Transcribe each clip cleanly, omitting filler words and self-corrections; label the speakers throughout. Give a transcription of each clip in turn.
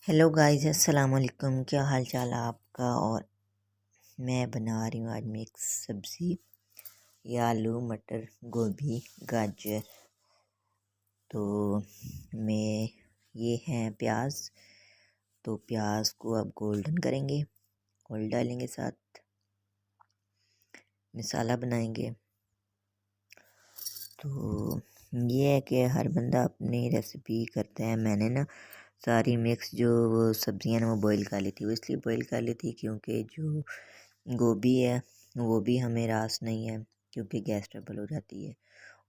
Speaker 1: Hello guys, अस्सलाम वालेकुम। क्या हाल चाल है आपका। और मैं बना रही हूँ आज मिक्स सब्ज़ी। ये आलू मटर गोभी गाजर, तो मैं ये हैं प्याज। तो प्याज को अब गोल्डन करेंगे, ऑयल डालेंगे, साथ मसाला बनाएंगे। तो ये है कि हर बंदा अपनी रेसिपी करता है। मैंने ना सारी मिक्स जो वो सब्ज़ियाँ ना वो बॉईल कर ली थी। वो इसलिए बॉईल कर ली थी क्योंकि जो गोभी है वो भी हमें रास नहीं है, क्योंकि गैस ट्रबल हो जाती है।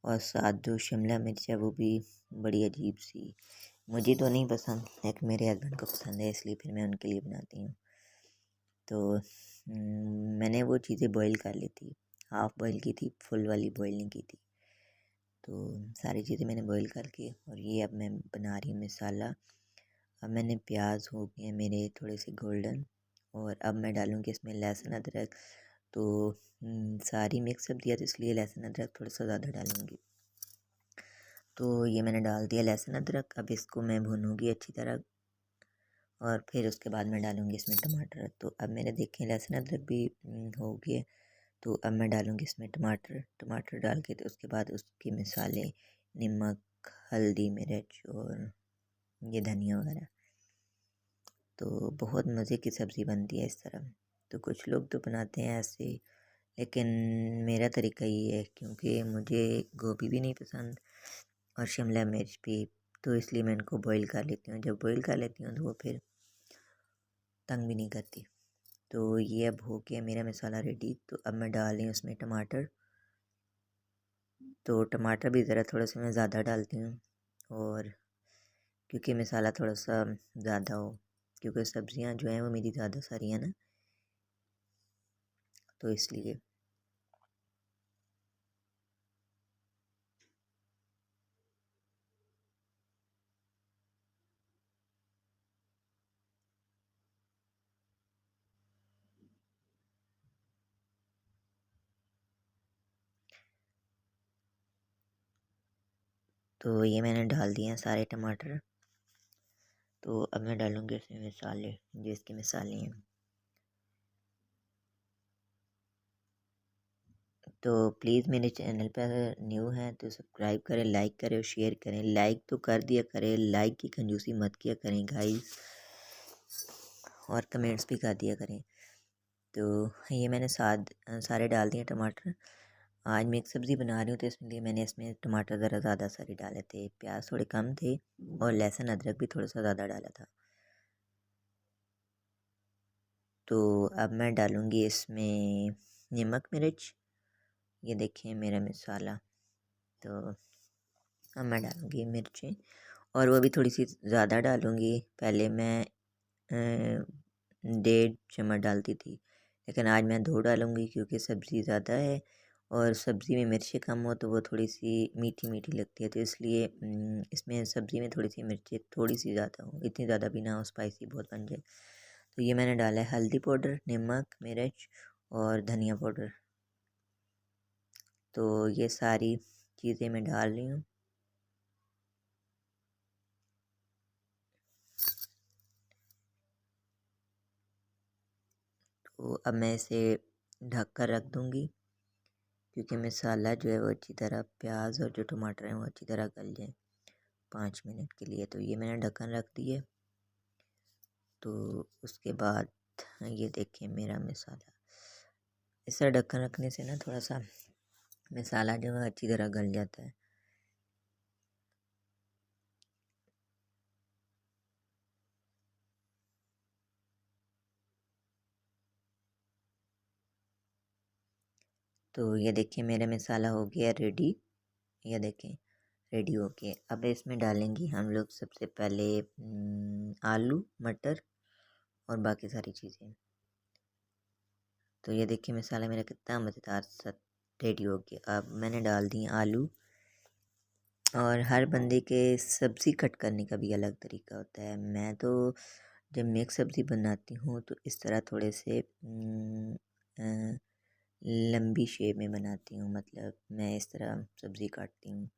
Speaker 1: और साथ जो शिमला मिर्च है वो भी बड़ी अजीब सी, मुझे तो नहीं पसंद लेकिन मेरे हस्बैंड को पसंद है, इसलिए फिर मैं उनके लिए बनाती हूँ। तो मैंने वो चीज़ें बॉईल कर ली थी, हाफ़ बॉईल की थी, फुल वाली बॉईल नहीं की थी। तो सारी चीज़ें मैंने बॉईल करके और ये अब मैं बना रही हूँ मसाला। अब मैंने प्याज हो गए मेरे थोड़े से गोल्डन, और अब मैं डालूँगी इसमें लहसुन अदरक। तो सारी मिक्स सब्ज़ियाँ, तो इसलिए लहसुन अदरक थोड़ा सा ज़्यादा डालूँगी। तो ये मैंने डाल दिया लहसुन अदरक। अब इसको मैं भूनूँगी अच्छी तरह, और फिर उसके बाद मैं डालूँगी इसमें टमाटर। तो अब मैंने देखें लहसुन अदरक भी हो गए। तो अब मैं डालूँगी इसमें टमाटर। टमाटर डाल के तो उसके बाद उसके मसाले, नमक, हल्दी, मिर्च और ये धनिया वगैरह। तो बहुत मज़े की सब्ज़ी बनती है इस तरह। तो कुछ लोग तो बनाते हैं ऐसे, लेकिन मेरा तरीका ये है क्योंकि मुझे गोभी भी नहीं पसंद और शिमला मिर्च भी। तो इसलिए मैं इनको बॉईल कर लेती हूँ। जब बॉईल कर लेती हूँ तो वो फिर तंग भी नहीं करती। तो ये अब हो गया मेरा मसाला रेडी। तो अब मैं डाल रही हूँ उसमें टमाटर। तो टमाटर भी ज़रा थोड़ा सा मैं ज़्यादा डालती हूँ, और क्योंकि मसाला थोड़ा सा ज़्यादा हो, क्योंकि सब्ज़ियाँ जो हैं वो मेरी ज़्यादा सारी हैं ना, तो इसलिए। तो ये मैंने डाल दिए हैं सारे टमाटर। तो अब मैं डालूँगी इसमें मसाले, जो इसके मसाले हैं। तो प्लीज़ मेरे चैनल पर अगर न्यू हैं तो सब्सक्राइब करें, लाइक करें और शेयर करें। लाइक तो कर दिया करें, लाइक की कंजूसी मत किया करें गाइस, और कमेंट्स भी कर दिया करें। तो ये मैंने सारे डाल दिए टमाटर। आज मैं एक सब्ज़ी बना रही हूँ तो इसलिए मैंने इसमें टमाटर ज़रा ज़्यादा सारे डाले थे, प्याज थोड़े कम थे, और लहसुन अदरक भी थोड़ा सा ज़्यादा डाला था। तो अब मैं डालूँगी इसमें नमक मिर्च। ये देखें मेरा मसाला। तो अब मैं डालूँगी मिर्चें, और वो भी थोड़ी सी ज़्यादा डालूँगी। पहले मैं 1.5 चम्मच डालती थी, लेकिन आज मैं 2 डालूँगी क्योंकि सब्ज़ी ज़्यादा है, और सब्ज़ी में मिर्चें कम हो तो वो थोड़ी सी मीठी मीठी लगती है। तो इसलिए इसमें सब्ज़ी में थोड़ी सी मिर्चें थोड़ी सी ज़्यादा हो, इतनी ज़्यादा भी ना हो स्पाइसी बहुत बन जाए। तो ये मैंने डाला है हल्दी पाउडर, नमक, मिर्च और धनिया पाउडर। तो ये सारी चीज़ें मैं डाल रही हूँ। तो अब मैं इसे ढक कर रख दूँगी, क्योंकि मसाला जो है वो अच्छी तरह, प्याज और जो टमाटर हैं वो अच्छी तरह गल जाए 5 मिनट के लिए। तो ये मैंने ढक्कन रख दिए। तो उसके बाद ये देखें मेरा मसाला, इस तरह ढक्कन रखने से ना थोड़ा सा मसाला जो है अच्छी तरह गल जाता है। तो ये देखिए मेरा मसाला हो गया रेडी। ये देखें रेडी हो गया। अब इसमें डालेंगे हम लोग सबसे पहले आलू मटर और बाकी सारी चीज़ें। तो ये देखिए मसाला मेरा कितना मज़ेदार सा रेडी हो गया। अब मैंने डाल दी आलू, और हर बंदे के सब्ज़ी कट करने का भी अलग तरीका होता है। मैं तो जब मिक्स सब्ज़ी बनाती हूँ तो इस तरह थोड़े से लंबी शेप में बनाती हूँ, मतलब मैं इस तरह सब्ज़ी काटती हूँ,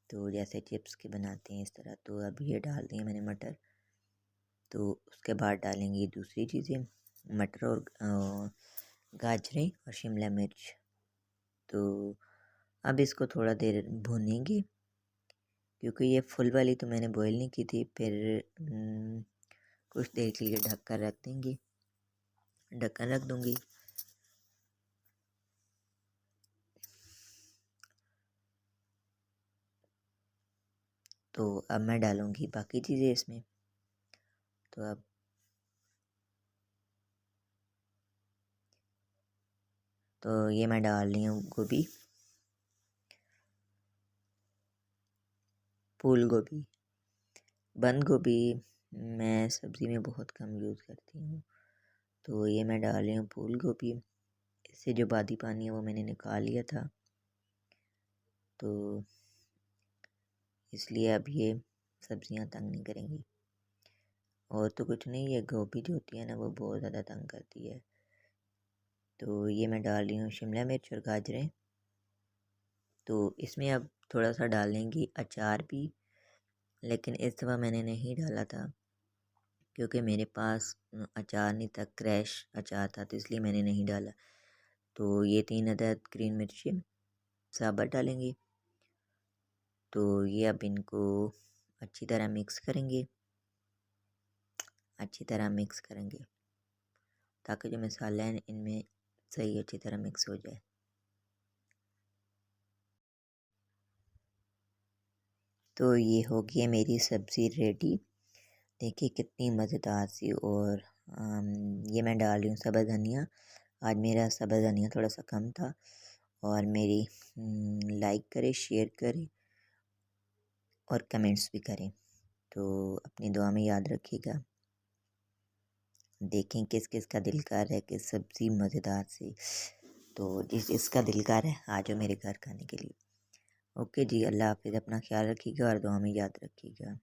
Speaker 1: तो जैसे चिप्स के बनाते हैं इस तरह। तो अब ये डाल दिए मैंने मटर। तो उसके बाद डालेंगे दूसरी चीज़ें, मटर और गाजरें और शिमला मिर्च। तो अब इसको थोड़ा देर भूनेंगे, क्योंकि ये फुल वाली तो मैंने बॉईल नहीं की थी। फिर कुछ देर के लिए ढककर रख देंगे, ढक्कन रख दूँगी। तो अब मैं डालूँगी बाकी चीज़ें इसमें। तो अब ये मैं डाल रही हूँ गोभी, फूल गोभी। बंद गोभी मैं सब्ज़ी में बहुत कम यूज़ करती हूँ। तो ये मैं डाल रही हूँ फूल गोभी। इससे जो बादी पानी है वो मैंने निकाल लिया था, तो इसलिए अब ये सब्ज़ियाँ तंग नहीं करेंगी। और तो कुछ नहीं, ये गोभी जो होती है ना वो बहुत ज़्यादा तंग करती है। तो ये मैं डाल रही हूँ शिमला मिर्च और गाजरें। तो इसमें अब थोड़ा सा डालेंगे अचार भी, लेकिन इस दफ़ा मैंने नहीं डाला था क्योंकि मेरे पास अचार नहीं था, क्रैश अचार था, तो इसलिए मैंने नहीं डाला। तो ये 3 अदद ग्रीन मिर्ची साबुत डालेंगे। तो ये अब इनको अच्छी तरह मिक्स करेंगे, अच्छी तरह मिक्स करेंगे ताकि जो मसाला है इनमें सही अच्छी तरह मिक्स हो जाए। तो ये हो गई है मेरी सब्ज़ी रेडी। देखिए कितनी मज़ेदार सी। और ये मैं डाल रही हूँ सब्ज़ धनिया। आज मेरा सब्ज़ धनिया थोड़ा सा कम था। और मेरी लाइक करें, शेयर करें और कमेंट्स भी करें। तो अपनी दुआ में याद रखिएगा। देखें किस किस का दिल कर रहा है कि सब्ज़ी मज़ेदार सी। तो जिस इसका दिल कर है आ जाओ मेरे घर खाने के लिए। ओके जी, अल्लाह हाफिज़। अपना ख्याल रखिएगा और दुआ में याद रखिएगा।